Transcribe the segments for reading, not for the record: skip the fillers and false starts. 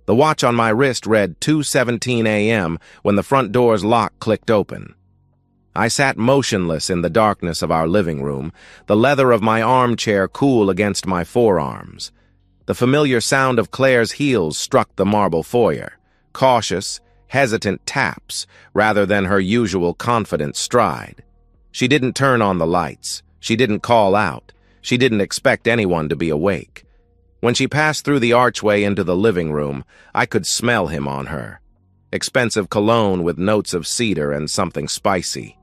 The watch on my wrist read 2:17 a.m. when the front door's lock clicked open. I sat motionless in the darkness of our living room, the leather of my armchair cool against my forearms. The familiar sound of Claire's heels struck the marble foyer, cautious, hesitant taps rather than her usual confident stride. She didn't turn on the lights. She didn't call out. She didn't expect anyone to be awake. When she passed through the archway into the living room, I could smell him on her. Expensive cologne with notes of cedar and something spicy.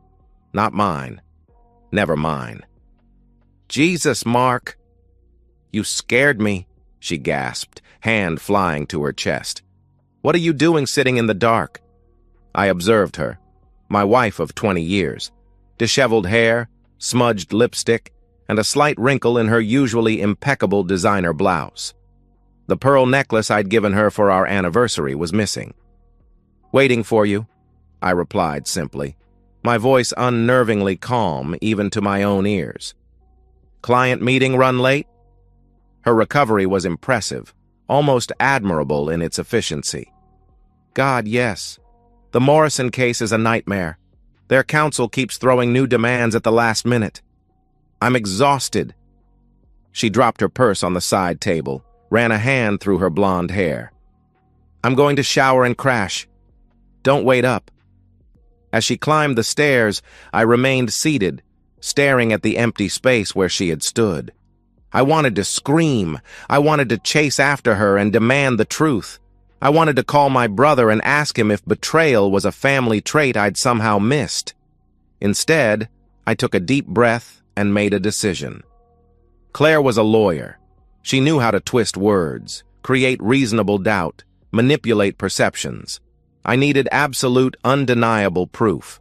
Not mine. Never mine. "Jesus, Mark." "You scared me," she gasped, hand flying to her chest. "What are you doing sitting in the dark?" I observed her, my wife of 20 years. Disheveled hair, smudged lipstick, and a slight wrinkle in her usually impeccable designer blouse. The pearl necklace I'd given her for our anniversary was missing. "Waiting for you," I replied simply, my voice unnervingly calm even to my own ears. "Client meeting run late?" Her recovery was impressive, almost admirable in its efficiency. "God, yes. The Morrison case is a nightmare. Their counsel keeps throwing new demands at the last minute. I'm exhausted." She dropped her purse on the side table, ran a hand through her blonde hair. "I'm going to shower and crash. Don't wait up." As she climbed the stairs, I remained seated, staring at the empty space where she had stood. I wanted to scream. I wanted to chase after her and demand the truth. I wanted to call my brother and ask him if betrayal was a family trait I'd somehow missed. Instead, I took a deep breath and made a decision. Claire was a lawyer. She knew how to twist words, create reasonable doubt, manipulate perceptions. I needed absolute, undeniable proof,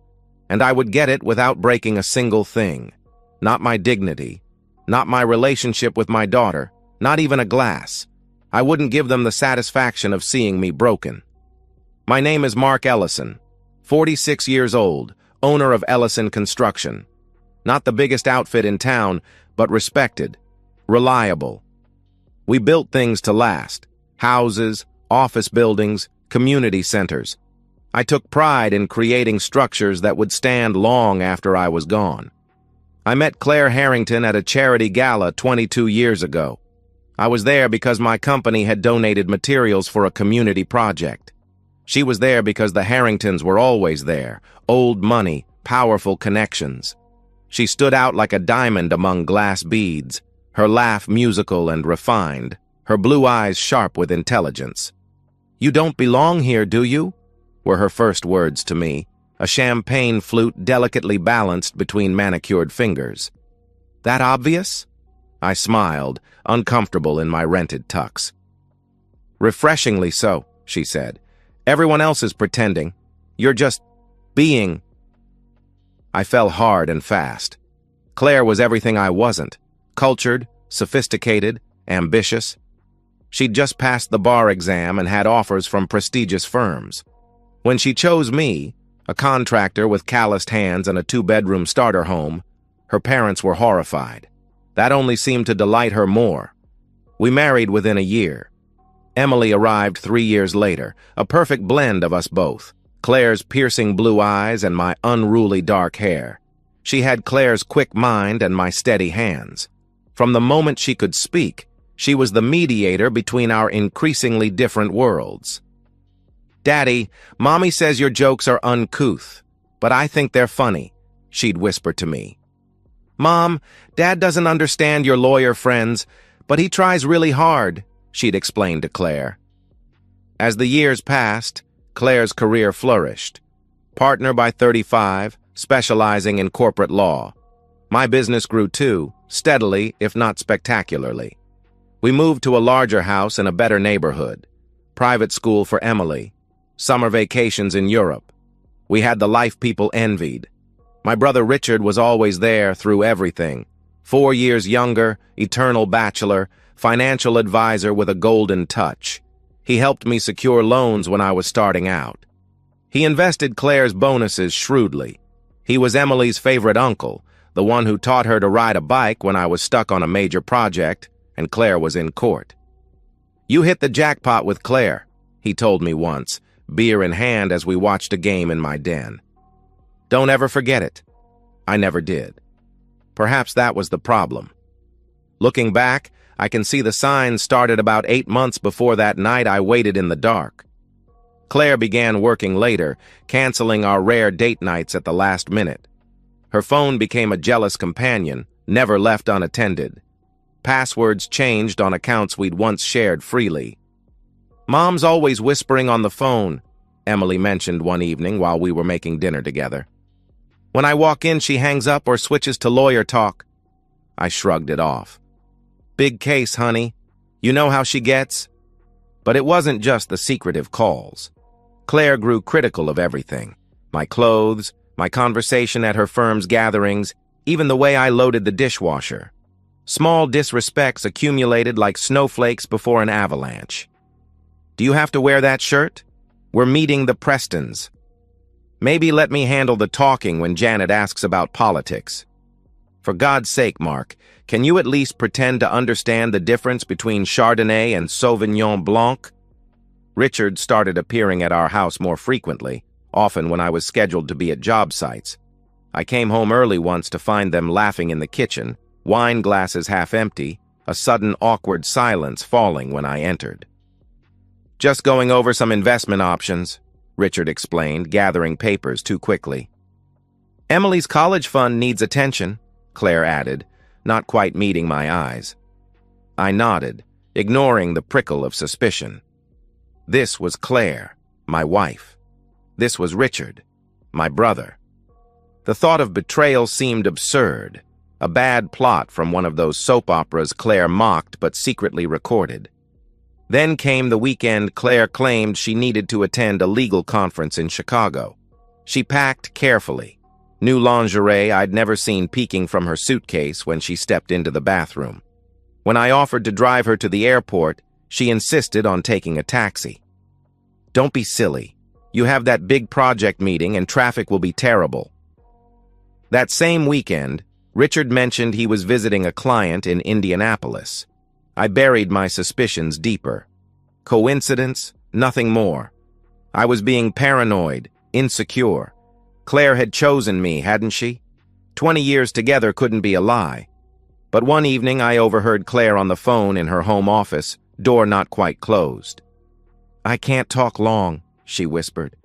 and I would get it without breaking a single thing. Not my dignity, not my relationship with my daughter, not even a glass. I wouldn't give them the satisfaction of seeing me broken. "My name is Mark Ellison, 46 years old, owner of Ellison Construction. Not the biggest outfit in town, but respected, reliable. We built things to last: houses, office buildings, community centers. I took pride in creating structures that would stand long after I was gone. I met Claire Harrington at a charity gala 22 years ago. I was there because my company had donated materials for a community project. She was there because the Harringtons were always there: old money, powerful connections. She stood out like a diamond among glass beads, her laugh musical and refined, her blue eyes sharp with intelligence. "You don't belong here, do you?" were her first words to me, a champagne flute delicately balanced between manicured fingers. "That obvious?" I smiled, uncomfortable in my rented tux. "Refreshingly so," she said. "Everyone else is pretending. You're just being." I fell hard and fast. Claire was everything I wasn't: cultured, sophisticated, ambitious. She'd just passed the bar exam and had offers from prestigious firms. When she chose me, a contractor with calloused hands and a 2-bedroom starter home, her parents were horrified. That only seemed to delight her more. We married within a year. Emily arrived 3 years later, a perfect blend of us both: Claire's piercing blue eyes and my unruly dark hair. She had Claire's quick mind and my steady hands. From the moment she could speak, she was the mediator between our increasingly different worlds. "Daddy, Mommy says your jokes are uncouth, but I think they're funny," she'd whisper to me. "Mom, Dad doesn't understand your lawyer friends, but he tries really hard," she'd explain to Claire. As the years passed, Claire's career flourished. Partner by 35, specializing in corporate law. My business grew too, steadily, if not spectacularly. We moved to a larger house in a better neighborhood. Private school for Emily. Summer vacations in Europe. We had the life people envied. My brother Richard was always there through everything. 4 years younger, eternal bachelor, financial advisor with a golden touch. He helped me secure loans when I was starting out. He invested Claire's bonuses shrewdly. He was Emily's favorite uncle, the one who taught her to ride a bike when I was stuck on a major project and Claire was in court. "You hit the jackpot with Claire," he told me once, beer in hand as we watched a game in my den. Don't ever forget it. I never did. Perhaps that was the problem. Looking back, I can see the signs started about 8 months before that night I waited in the dark. Claire began working later, canceling our rare date nights at the last minute. Her phone became a jealous companion, never left unattended. Passwords changed on accounts we'd once shared freely. "Mom's always whispering on the phone," Emily mentioned one evening while we were making dinner together. "When I walk in, she hangs up or switches to lawyer talk." I shrugged it off. "Big case, honey. You know how she gets?" But it wasn't just the secretive calls. Claire grew critical of everything. My clothes, my conversation at her firm's gatherings, even the way I loaded the dishwasher. Small disrespects accumulated like snowflakes before an avalanche. "Do you have to wear that shirt? We're meeting the Prestons. Maybe let me handle the talking when Janet asks about politics." For God's sake, Mark, can you at least pretend to understand the difference between Chardonnay and Sauvignon Blanc? Richard started appearing at our house more frequently, often when I was scheduled to be at job sites. I came home early once to find them laughing in the kitchen, wine glasses half empty, a sudden awkward silence falling when I entered. "Just going over some investment options," Richard explained, gathering papers too quickly. "Emily's college fund needs attention," Claire added, not quite meeting my eyes. I nodded, ignoring the prickle of suspicion. This was Claire, my wife. This was Richard, my brother. The thought of betrayal seemed absurd, a bad plot from one of those soap operas Claire mocked but secretly recorded. Then came the weekend Claire claimed she needed to attend a legal conference in Chicago. She packed carefully, new lingerie I'd never seen peeking from her suitcase when she stepped into the bathroom. When I offered to drive her to the airport, she insisted on taking a taxi. "Don't be silly. You have that big project meeting and traffic will be terrible." That same weekend, Richard mentioned he was visiting a client in Indianapolis. I buried my suspicions deeper. Coincidence? Nothing more. I was being paranoid, insecure. Claire had chosen me, hadn't she? 20 years together couldn't be a lie. But one evening I overheard Claire on the phone in her home office, door not quite closed. "I can't talk long," she whispered.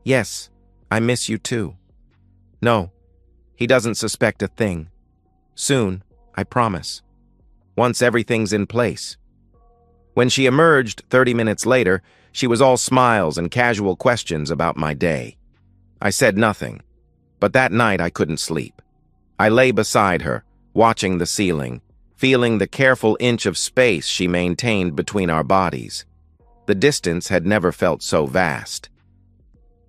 "Yes, I miss you too." "No, he doesn't suspect a thing. Soon, I promise. Once everything's in place." When she emerged 30 minutes later, she was all smiles and casual questions about my day. I said nothing, but that night I couldn't sleep. I lay beside her, watching the ceiling, feeling the careful inch of space she maintained between our bodies. The distance had never felt so vast.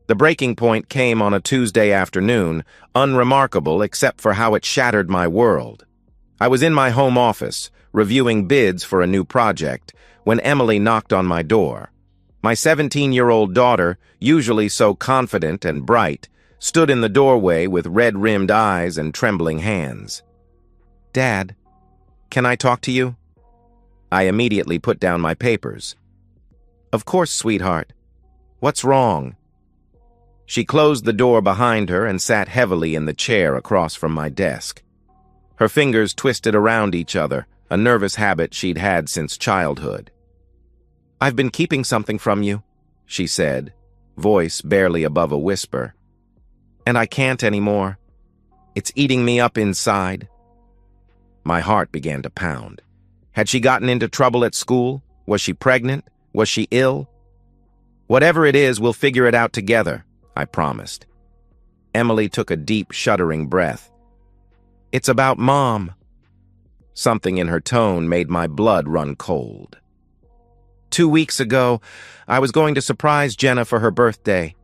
The breaking point came on a Tuesday afternoon, unremarkable except for how it shattered my world. I was in my home office, reviewing bids for a new project, when Emily knocked on my door. My 17-year-old daughter, usually so confident and bright, stood in the doorway with red-rimmed eyes and trembling hands. "Dad, can I talk to you?" I immediately put down my papers. "Of course, sweetheart. What's wrong?" She closed the door behind her and sat heavily in the chair across from my desk. Her fingers twisted around each other, a nervous habit she'd had since childhood. "I've been keeping something from you," she said, voice barely above a whisper. "And I can't anymore. It's eating me up inside." My heart began to pound. Had she gotten into trouble at school? Was she pregnant? Was she ill? "Whatever it is, we'll figure it out together," I promised. Emily took a deep, shuddering breath. "It's about Mom." Something in her tone made my blood run cold. 2 weeks ago, I was going to surprise Jenna for her birthday.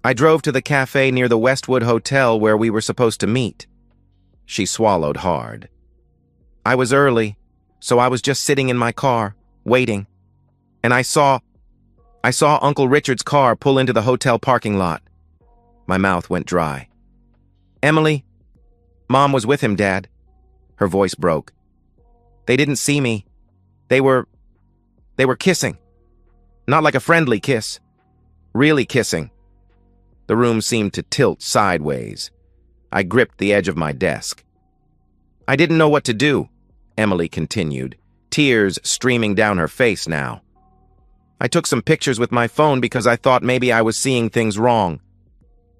I drove to the cafe near the Westwood Hotel where we were supposed to meet. She swallowed hard. I was early, so I was just sitting in my car, waiting. And I saw Uncle Richard's car pull into the hotel parking lot. My mouth went dry. "Emily, Mom was with him, Dad." Her voice broke. "They didn't see me. They were kissing." Not like a friendly kiss. Really kissing. The room seemed to tilt sideways. I gripped the edge of my desk. I didn't know what to do, Emily continued, tears streaming down her face now. I took some pictures with my phone because I thought maybe I was seeing things wrong.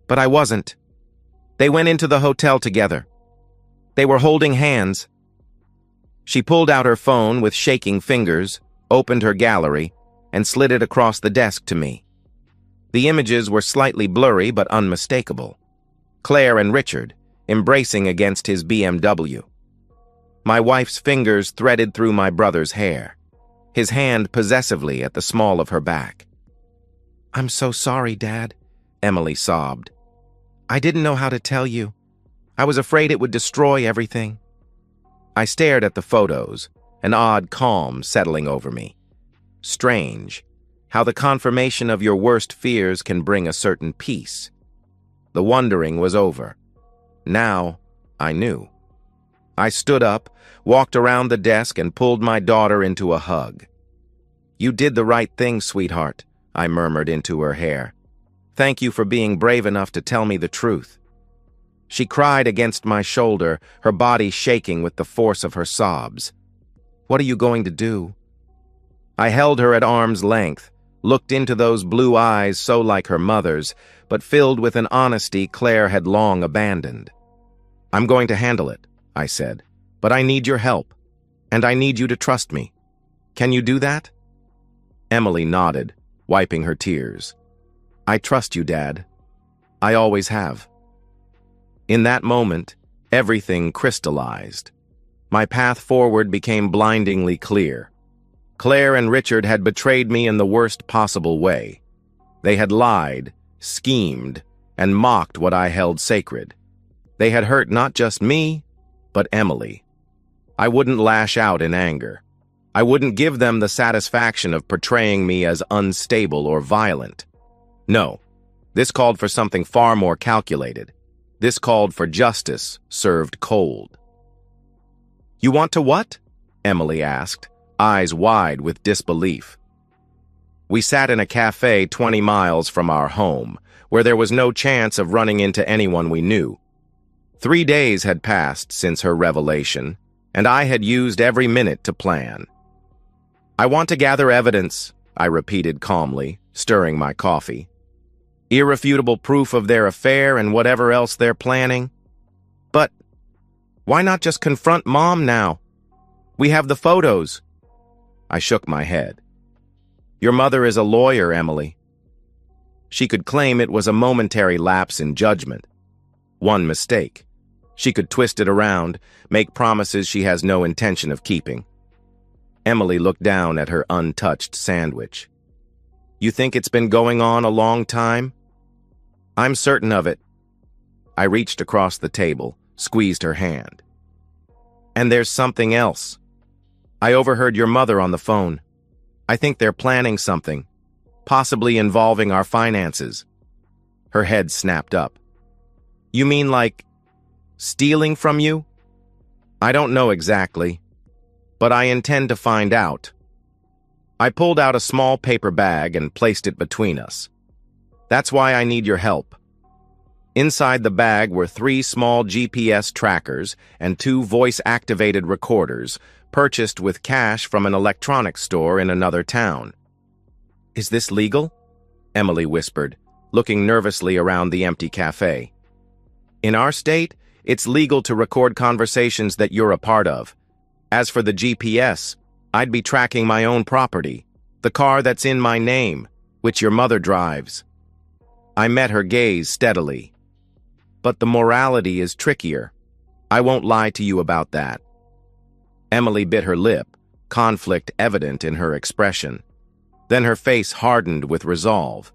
But I wasn't. They went into the hotel together. They were holding hands. She pulled out her phone with shaking fingers, opened her gallery, and slid it across the desk to me. The images were slightly blurry but unmistakable. Claire and Richard, embracing against his BMW. My wife's fingers threaded through my brother's hair, his hand possessively at the small of her back. "I'm so sorry, Dad," Emily sobbed. "I didn't know how to tell you. I was afraid it would destroy everything." I stared at the photos, an odd calm settling over me. Strange, how the confirmation of your worst fears can bring a certain peace. The wondering was over. Now, I knew. I stood up, walked around the desk, and pulled my daughter into a hug. "You did the right thing, sweetheart," I murmured into her hair. "Thank you for being brave enough to tell me the truth." She cried against my shoulder, her body shaking with the force of her sobs. "What are you going to do?" I held her at arm's length, looked into those blue eyes so like her mother's, but filled with an honesty Claire had long abandoned. "I'm going to handle it," I said, "but I need your help, and I need you to trust me. Can you do that?" Emily nodded, wiping her tears. "I trust you, Dad. I always have." In that moment, everything crystallized. My path forward became blindingly clear. Claire and Richard had betrayed me in the worst possible way. They had lied, schemed, and mocked what I held sacred. They had hurt not just me, but Emily. I wouldn't lash out in anger. I wouldn't give them the satisfaction of portraying me as unstable or violent. No, this called for something far more calculated. This called for justice served cold. "You want to what?" Emily asked, eyes wide with disbelief. We sat in a cafe 20 miles from our home, where there was no chance of running into anyone we knew. 3 days had passed since her revelation, and I had used every minute to plan. "I want to gather evidence," I repeated calmly, stirring my coffee. "Irrefutable proof of their affair and whatever else they're planning. But why not just confront Mom now? We have the photos." I shook my head. "Your mother is a lawyer, Emily. She could claim it was a momentary lapse in judgment. One mistake. She could twist it around, make promises she has no intention of keeping." Emily looked down at her untouched sandwich. "You think it's been going on a long time?" "I'm certain of it." I reached across the table, squeezed her hand. "And there's something else. I overheard your mother on the phone. I think they're planning something, possibly involving our finances." Her head snapped up. "You mean like stealing from you?" "I don't know exactly, but I intend to find out." I pulled out a small paper bag and placed it between us. "That's why I need your help." Inside the bag were 3 small GPS trackers and 2 voice-activated recorders, purchased with cash from an electronics store in another town. "Is this legal?" Emily whispered, looking nervously around the empty cafe. "In our state, it's legal to record conversations that you're a part of. As for the GPS, I'd be tracking my own property, the car that's in my name, which your mother drives." I met her gaze steadily. "But the morality is trickier. I won't lie to you about that." Emily bit her lip, conflict evident in her expression. Then her face hardened with resolve.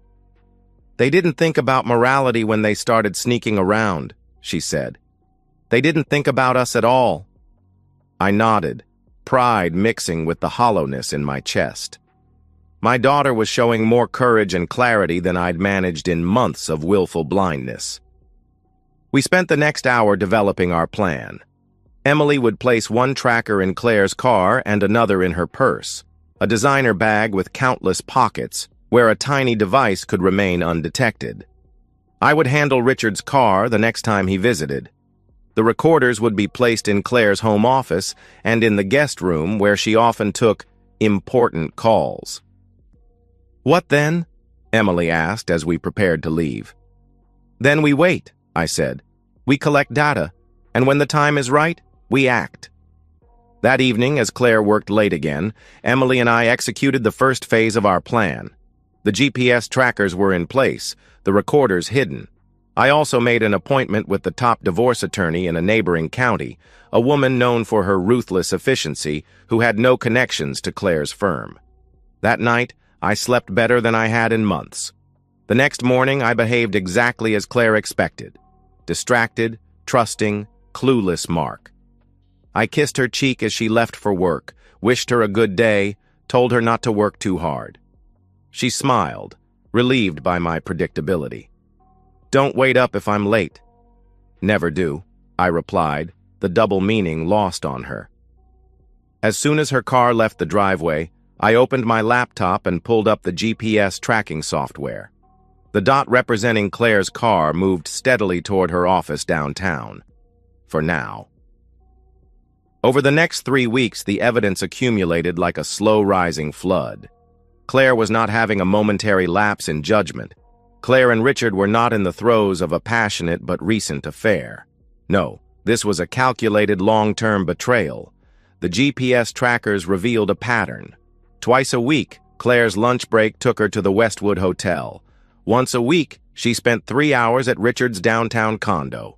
"They didn't think about morality when they started sneaking around," she said. "They didn't think about us at all." I nodded, pride mixing with the hollowness in my chest. My daughter was showing more courage and clarity than I'd managed in months of willful blindness. We spent the next hour developing our plan. Emily would place one tracker in Claire's car and another in her purse. a designer bag with countless pockets where a tiny device could remain undetected. I would handle Richard's car the next time he visited. The recorders would be placed in Claire's home office and in the guest room where she often took important calls. "What then?" Emily asked as we prepared to leave. "Then we wait," I said. "We collect data, and when the time is right, we act." That evening, as Claire worked late again, Emily and I executed the first phase of our plan. The GPS trackers were in place, the recorders hidden. I also made an appointment with the top divorce attorney in a neighboring county, a woman known for her ruthless efficiency who had no connections to Claire's firm. That night, I slept better than I had in months. The next morning, I behaved exactly as Claire expected. Distracted, trusting, clueless Mark. I kissed her cheek as she left for work, wished her a good day, told her not to work too hard. She smiled, relieved by my predictability. "Don't wait up if I'm late." "Never do," I replied, the double meaning lost on her. As soon as her car left the driveway, I opened my laptop and pulled up the GPS tracking software. The dot representing Claire's car moved steadily toward her office downtown. For now. Over the next 3 weeks, the evidence accumulated like a slow-rising flood. Claire was not having a momentary lapse in judgment. Claire and Richard were not in the throes of a passionate but recent affair. No, this was a calculated long-term betrayal. The GPS trackers revealed a pattern. Twice a week, Claire's lunch break took her to the Westwood Hotel. Once a week, she spent 3 hours at Richard's downtown condo.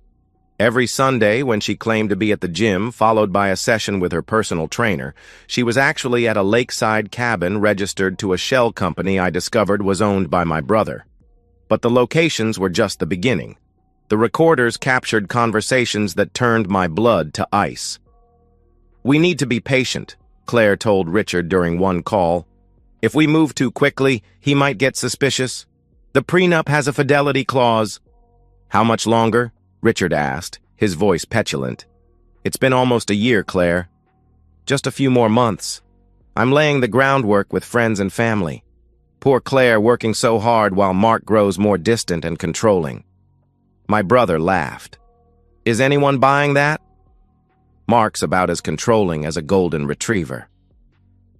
Every Sunday, when she claimed to be at the gym, followed by a session with her personal trainer, she was actually at a lakeside cabin registered to a shell company I discovered was owned by my brother. But the locations were just the beginning. The recorders captured conversations that turned my blood to ice. "We need to be patient," Claire told Richard during one call. "If we move too quickly, he might get suspicious. The prenup has a fidelity clause." "How much longer?" Richard asked, his voice petulant. "It's been almost a year, Claire." "Just a few more months. I'm laying the groundwork with friends and family. Poor Claire working so hard while Mark grows more distant and controlling." My brother laughed. "Is anyone buying that?" "Mark's about as controlling as a golden retriever."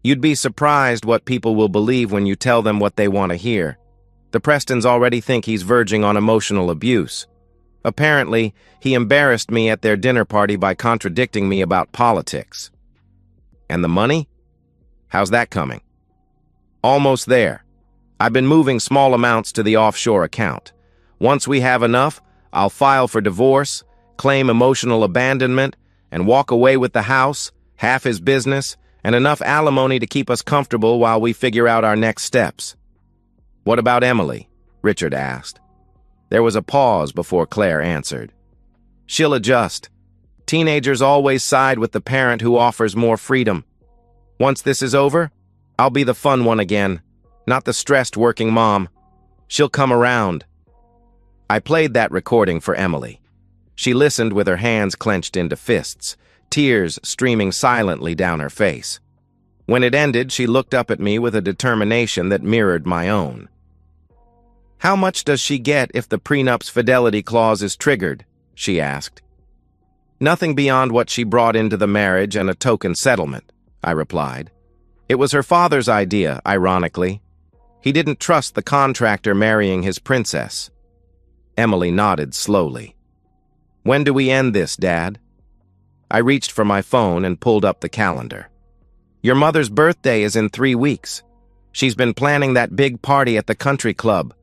"You'd be surprised what people will believe when you tell them what they want to hear. The Prestons already think he's verging on emotional abuse. Apparently, he embarrassed me at their dinner party by contradicting me about politics." "And the money? How's that coming?" "Almost there. I've been moving small amounts to the offshore account. Once we have enough, I'll file for divorce, claim emotional abandonment, and walk away with the house, half his business, and enough alimony to keep us comfortable while we figure out our next steps." "What about Emily?" Richard asked. There was a pause before Claire answered. "She'll adjust. Teenagers always side with the parent who offers more freedom. Once this is over, I'll be the fun one again, not the stressed working mom. She'll come around." I played that recording for Emily. She listened with her hands clenched into fists, tears streaming silently down her face. When it ended, she looked up at me with a determination that mirrored my own. "How much does she get if the prenup's fidelity clause is triggered?" she asked. "Nothing beyond what she brought into the marriage and a token settlement," I replied. It was her father's idea, ironically. He didn't trust the contractor marrying his princess. Emily nodded slowly. "When do we end this, Dad?" I reached for my phone and pulled up the calendar. "Your mother's birthday is in 3 weeks. She's been planning that big party at the country club.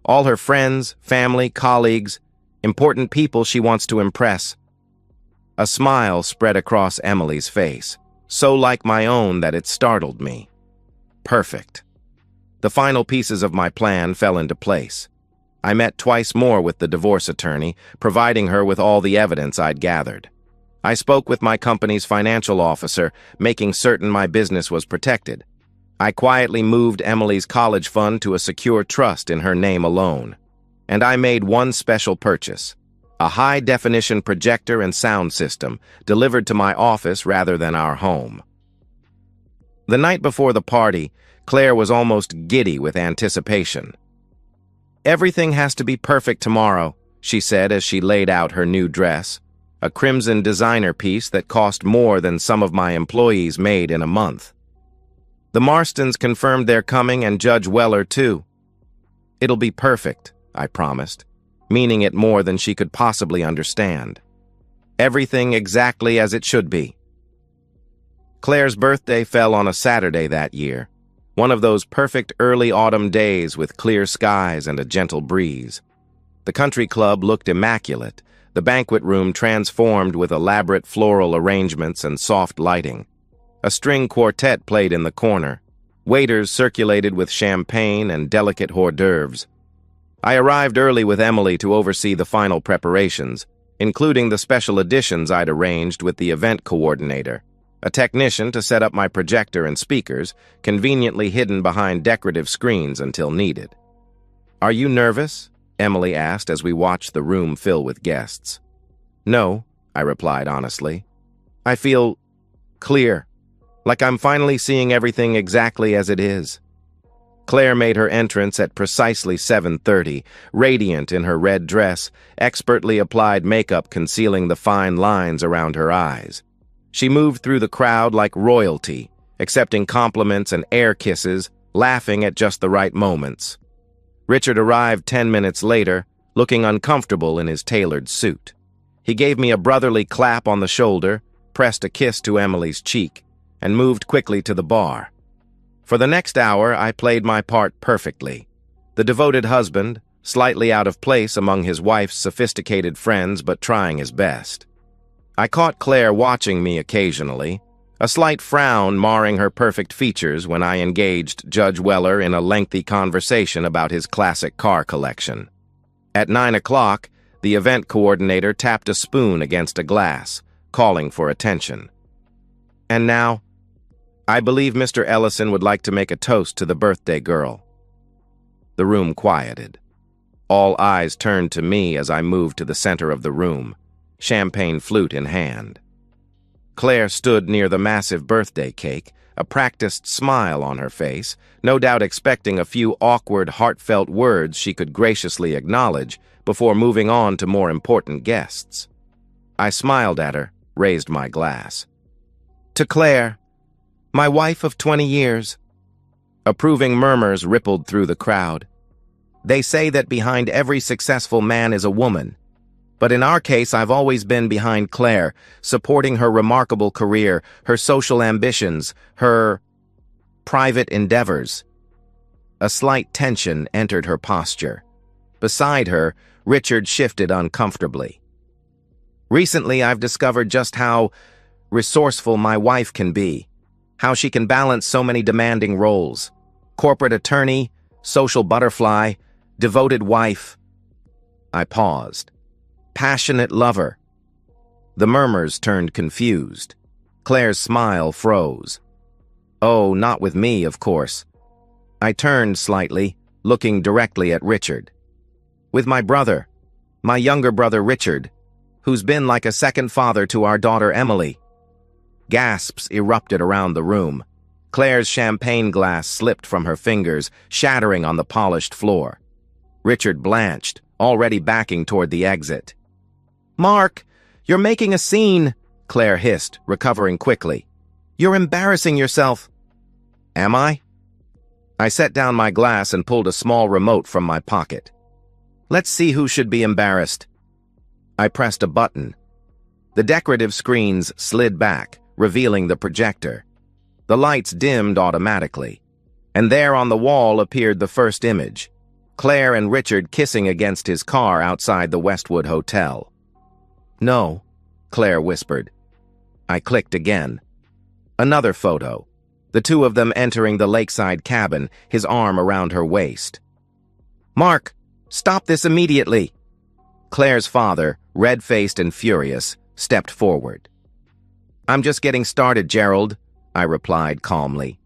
All her friends, family, colleagues, important people she wants to impress." A smile spread across Emily's face, so like my own that it startled me. Perfect. The final pieces of my plan fell into place. I met twice more with the divorce attorney, providing her with all the evidence I'd gathered. I spoke with my company's financial officer, making certain my business was protected. I quietly moved Emily's college fund to a secure trust in her name alone. And I made one special purchase, a high-definition projector and sound system delivered to my office rather than our home. The night before the party, Claire was almost giddy with anticipation. "Everything has to be perfect tomorrow," she said as she laid out her new dress, a crimson designer piece that cost more than some of my employees made in a month. The Marstons confirmed their coming and Judge Weller, too. "It'll be perfect," I promised, meaning it more than she could possibly understand. "Everything exactly as it should be." Claire's birthday fell on a Saturday that year, one of those perfect early autumn days with clear skies and a gentle breeze. The country club looked immaculate, the banquet room transformed with elaborate floral arrangements and soft lighting. A string quartet played in the corner. Waiters circulated with champagne and delicate hors d'oeuvres. I arrived early with Emily to oversee the final preparations, including the special additions I'd arranged with the event coordinator, a technician to set up my projector and speakers, conveniently hidden behind decorative screens until needed. "Are you nervous?" Emily asked as we watched the room fill with guests. "No," I replied honestly. "I feel clear, like I'm finally seeing everything exactly as it is." Claire made her entrance at precisely 7:30, radiant in her red dress, expertly applied makeup concealing the fine lines around her eyes. She moved through the crowd like royalty, accepting compliments and air kisses, laughing at just the right moments. Richard arrived 10 minutes later, looking uncomfortable in his tailored suit. He gave me a brotherly clap on the shoulder, pressed a kiss to Emily's cheek, and moved quickly to the bar. For the next hour, I played my part perfectly. The devoted husband, slightly out of place among his wife's sophisticated friends but trying his best. I caught Claire watching me occasionally, a slight frown marring her perfect features when I engaged Judge Weller in a lengthy conversation about his classic car collection. At 9 o'clock, the event coordinator tapped a spoon against a glass, calling for attention. "And now, I believe Mr. Ellison would like to make a toast to the birthday girl." The room quieted. All eyes turned to me as I moved to the center of the room, champagne flute in hand. Claire stood near the massive birthday cake, a practiced smile on her face, no doubt expecting a few awkward, heartfelt words she could graciously acknowledge before moving on to more important guests. I smiled at her, raised my glass. "To Claire, my wife of 20 years. Approving murmurs rippled through the crowd. "They say that behind every successful man is a woman. But in our case, I've always been behind Claire, supporting her remarkable career, her social ambitions, her private endeavors." A slight tension entered her posture. Beside her, Richard shifted uncomfortably. "Recently, I've discovered just how resourceful my wife can be, how she can balance so many demanding roles. Corporate attorney, social butterfly, devoted wife." I paused. "Passionate lover." The murmurs turned confused. Claire's smile froze. "Oh, not with me, of course." I turned slightly, looking directly at Richard. "With my brother, my younger brother Richard, who's been like a second father to our daughter Emily." Gasps erupted around the room. Claire's champagne glass slipped from her fingers, shattering on the polished floor. Richard blanched, already backing toward the exit. "Mark, you're making a scene," Claire hissed, recovering quickly. "You're embarrassing yourself." "Am I?" I set down my glass and pulled a small remote from my pocket. "Let's see who should be embarrassed." I pressed a button. The decorative screens slid back, revealing the projector. The lights dimmed automatically, and there on the wall appeared the first image, Claire and Richard kissing against his car outside the Westwood Hotel. "No," Claire whispered. I clicked again. Another photo, the two of them entering the lakeside cabin, his arm around her waist. "Mark, stop this immediately!" Claire's father, red-faced and furious, stepped forward. "I'm just getting started, Gerald," I replied calmly.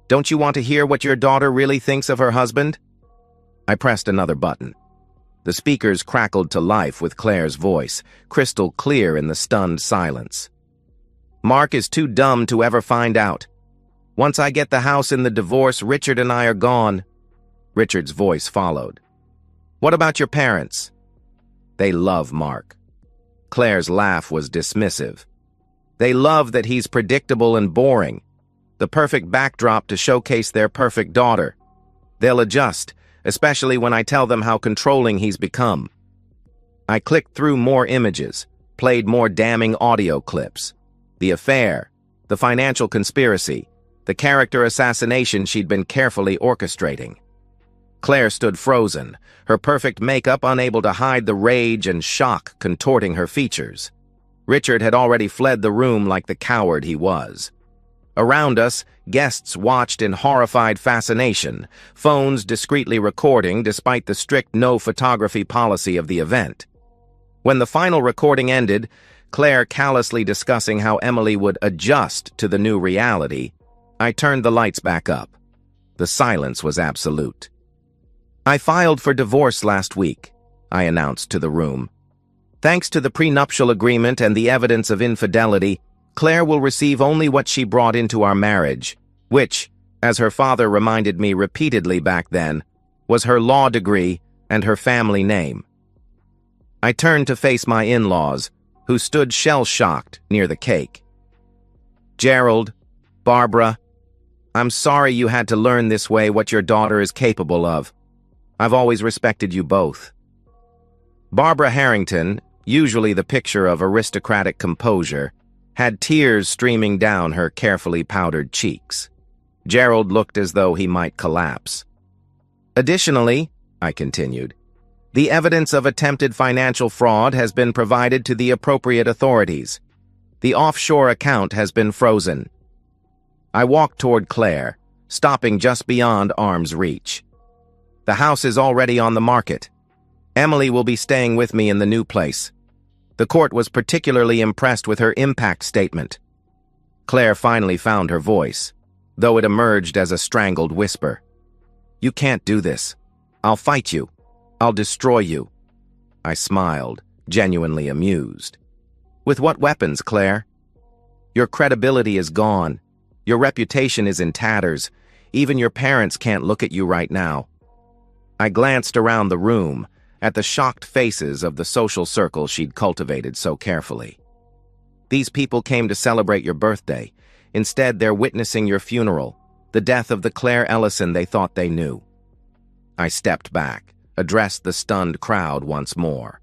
"Don't you want to hear what your daughter really thinks of her husband?" I pressed another button. The speakers crackled to life with Claire's voice, crystal clear in the stunned silence. "Mark is too dumb to ever find out." Once I get the house in the divorce, Richard and I are gone." Richard's voice followed. "What about your parents?" "They love Mark." Claire's laugh was dismissive. "They love that he's predictable and boring. The perfect backdrop to showcase their perfect daughter. They'll adjust, especially when I tell them how controlling he's become." I clicked through more images, played more damning audio clips. The affair, the financial conspiracy, the character assassination she'd been carefully orchestrating. Claire stood frozen, her perfect makeup unable to hide the rage and shock contorting her features. Richard had already fled the room like the coward he was. Around us, guests watched in horrified fascination, phones discreetly recording despite the strict no-photography policy of the event. When the final recording ended, Claire callously discussing how Emily would adjust to the new reality, I turned the lights back up. The silence was absolute. "I filed for divorce last week," I announced to the room. "Thanks to the prenuptial agreement and the evidence of infidelity, Claire will receive only what she brought into our marriage, which, as her father reminded me repeatedly back then, was her law degree and her family name." I turned to face my in-laws, who stood shell-shocked near the cake. "Gerald, Barbara, I'm sorry you had to learn this way what your daughter is capable of. I've always respected you both." Barbara Harrington, usually the picture of aristocratic composure, had tears streaming down her carefully powdered cheeks. Gerald looked as though he might collapse. "Additionally," I continued, "the evidence of attempted financial fraud has been provided to the appropriate authorities. The offshore account has been frozen." I walked toward Claire, stopping just beyond arm's reach. "The house is already on the market. Emily will be staying with me in the new place. The court was particularly impressed with her impact statement." Claire finally found her voice, though it emerged as a strangled whisper. "You can't do this. I'll fight you. I'll destroy you." I smiled, genuinely amused. "With what weapons, Claire? Your credibility is gone. Your reputation is in tatters. Even your parents can't look at you right now." I glanced around the room, at the shocked faces of the social circle she'd cultivated so carefully. "These people came to celebrate your birthday. Instead, they're witnessing your funeral, the death of the Claire Ellison they thought they knew." I stepped back, addressed the stunned crowd once more.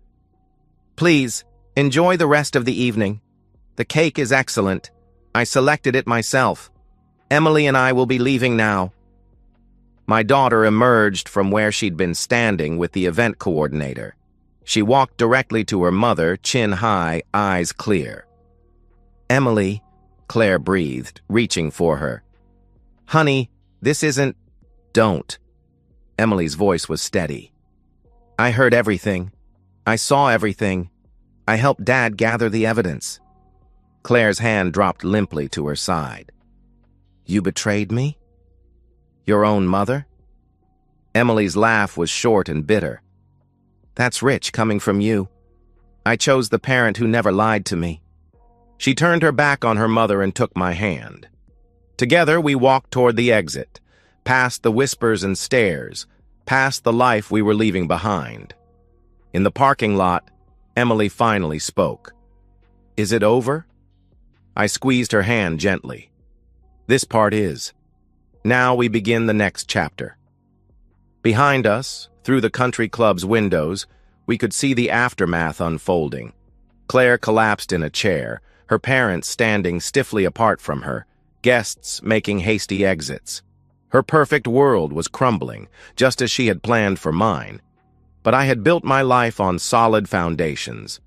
"Please, enjoy the rest of the evening. The cake is excellent. I selected it myself. Emily and I will be leaving now." My daughter emerged from where she'd been standing with the event coordinator. She walked directly to her mother, chin high, eyes clear. "Emily," Claire breathed, reaching for her. "Honey, this isn't—" "Don't." Emily's voice was steady. "I heard everything. I saw everything. I helped Dad gather the evidence." Claire's hand dropped limply to her side. "You betrayed me? Your own mother?" Emily's laugh was short and bitter. "That's rich coming from you. I chose the parent who never lied to me." She turned her back on her mother and took my hand. Together we walked toward the exit, past the whispers and stares, past the life we were leaving behind. In the parking lot, Emily finally spoke. "Is it over?" I squeezed her hand gently. "This part is. Now we begin the next chapter." Behind us, through the country club's windows, we could see the aftermath unfolding. Claire collapsed in a chair, her parents standing stiffly apart from her, guests making hasty exits. Her perfect world was crumbling, just as she had planned for mine. But I had built my life on solid foundations,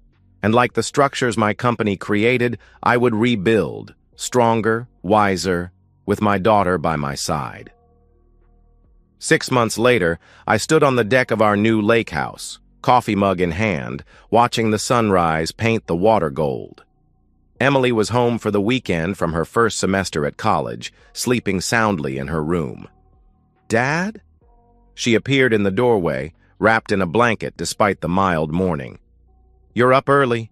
and like the structures my company created, I would rebuild, stronger, wiser, with my daughter by my side. 6 months later, I stood on the deck of our new lake house, coffee mug in hand, watching the sunrise paint the water gold. Emily was home for the weekend from her first semester at college, sleeping soundly in her room. "Dad?" She appeared in the doorway, wrapped in a blanket despite the mild morning. "You're up early."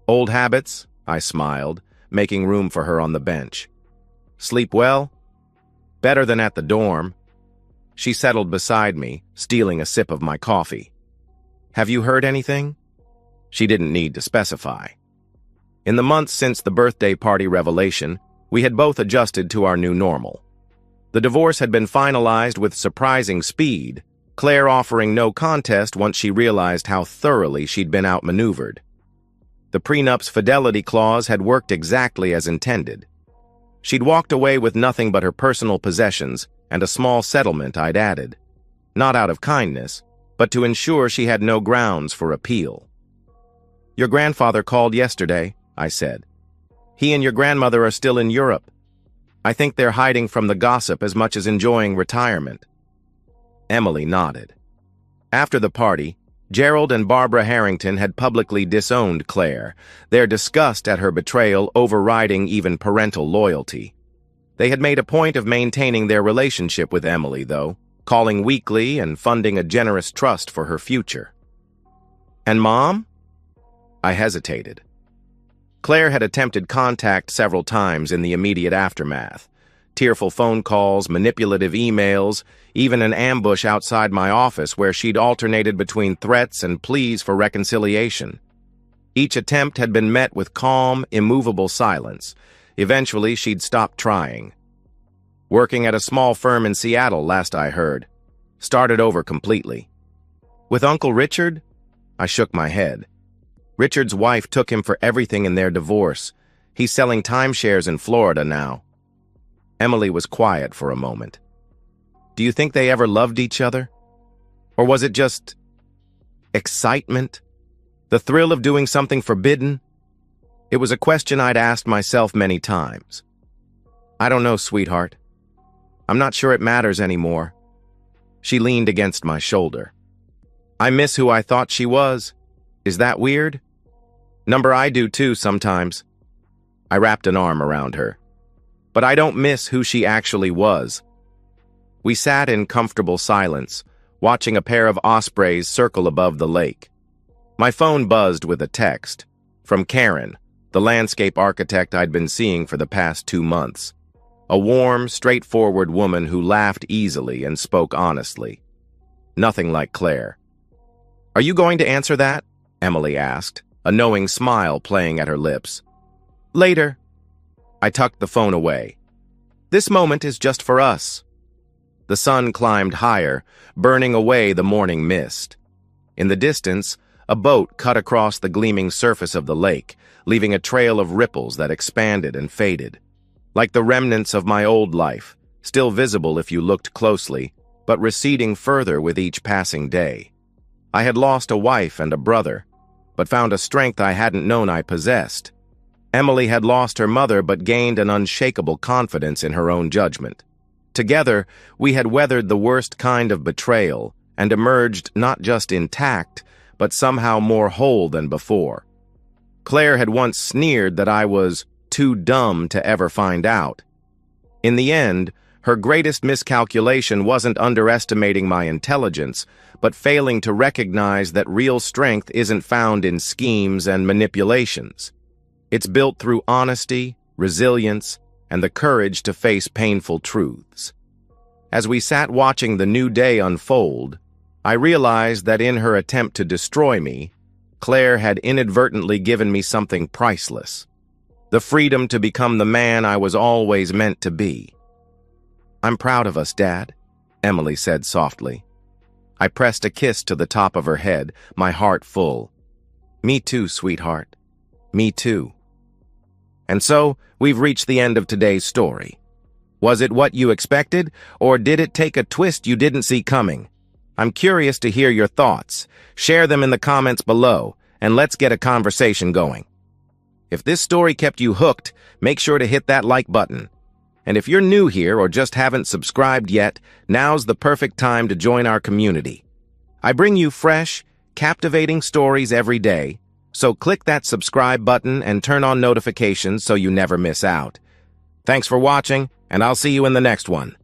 "Old habits?" I smiled, making room for her on the bench. Sleep well? Better than at the dorm. She settled beside me, stealing a sip of my coffee. Have you heard anything? She didn't need to specify. In the months since the birthday party revelation, we had both adjusted to our new normal. The divorce had been finalized with surprising speed, Claire offering no contest once she realized how thoroughly she'd been outmaneuvered. The prenup's fidelity clause had worked exactly as intended. She'd walked away with nothing but her personal possessions and a small settlement I'd added, not out of kindness, but to ensure she had no grounds for appeal. Your grandfather called yesterday, I said. He and your grandmother are still in Europe. I think they're hiding from the gossip as much as enjoying retirement. Emily nodded. After the party, Gerald and Barbara Harrington had publicly disowned Claire, their disgust at her betrayal overriding even parental loyalty. They had made a point of maintaining their relationship with Emily, though, calling weekly and funding a generous trust for her future. And Mom? I hesitated. Claire had attempted contact several times in the immediate aftermath. Tearful phone calls, manipulative emails, even an ambush outside my office where she'd alternated between threats and pleas for reconciliation. Each attempt had been met with calm, immovable silence. Eventually, she'd stopped trying. Working at a small firm in Seattle, last I heard. Started over completely. With Uncle Richard? I shook my head. Richard's wife took him for everything in their divorce. He's selling timeshares in Florida now. Emily was quiet for a moment. Do you think they ever loved each other? Or was it just excitement? The thrill of doing something forbidden? It was a question I'd asked myself many times. I don't know, sweetheart. I'm not sure it matters anymore. She leaned against my shoulder. I miss who I thought she was. Is that weird? Number, I do too sometimes. I wrapped an arm around her. But I don't miss who she actually was. We sat in comfortable silence, watching a pair of ospreys circle above the lake. My phone buzzed with a text from Karen, the landscape architect I'd been seeing for the past 2 months. A warm, straightforward woman who laughed easily and spoke honestly. Nothing like Claire. Are you going to answer that? Emily asked, a knowing smile playing at her lips. Later. I tucked the phone away. This moment is just for us. The sun climbed higher, burning away the morning mist. In the distance, a boat cut across the gleaming surface of the lake, leaving a trail of ripples that expanded and faded. Like the remnants of my old life, still visible if you looked closely, but receding further with each passing day. I had lost a wife and a brother, but found a strength I hadn't known I possessed. Emily had lost her mother but gained an unshakable confidence in her own judgment. Together, we had weathered the worst kind of betrayal and emerged not just intact, but somehow more whole than before. Claire had once sneered that I was too dumb to ever find out. In the end, her greatest miscalculation wasn't underestimating my intelligence, but failing to recognize that real strength isn't found in schemes and manipulations. It's built through honesty, resilience, and the courage to face painful truths. As we sat watching the new day unfold, I realized that in her attempt to destroy me, Claire had inadvertently given me something priceless. The freedom to become the man I was always meant to be. I'm proud of us, Dad, Emily said softly. I pressed a kiss to the top of her head, my heart full. Me too, sweetheart. Me too. And so, we've reached the end of today's story. Was it what you expected, or did it take a twist you didn't see coming? I'm curious to hear your thoughts. Share them in the comments below, and let's get a conversation going. If this story kept you hooked, make sure to hit that like button. And if you're new here or just haven't subscribed yet, now's the perfect time to join our community. I bring you fresh, captivating stories every day, so click that subscribe button and turn on notifications so you never miss out. Thanks for watching, and I'll see you in the next one.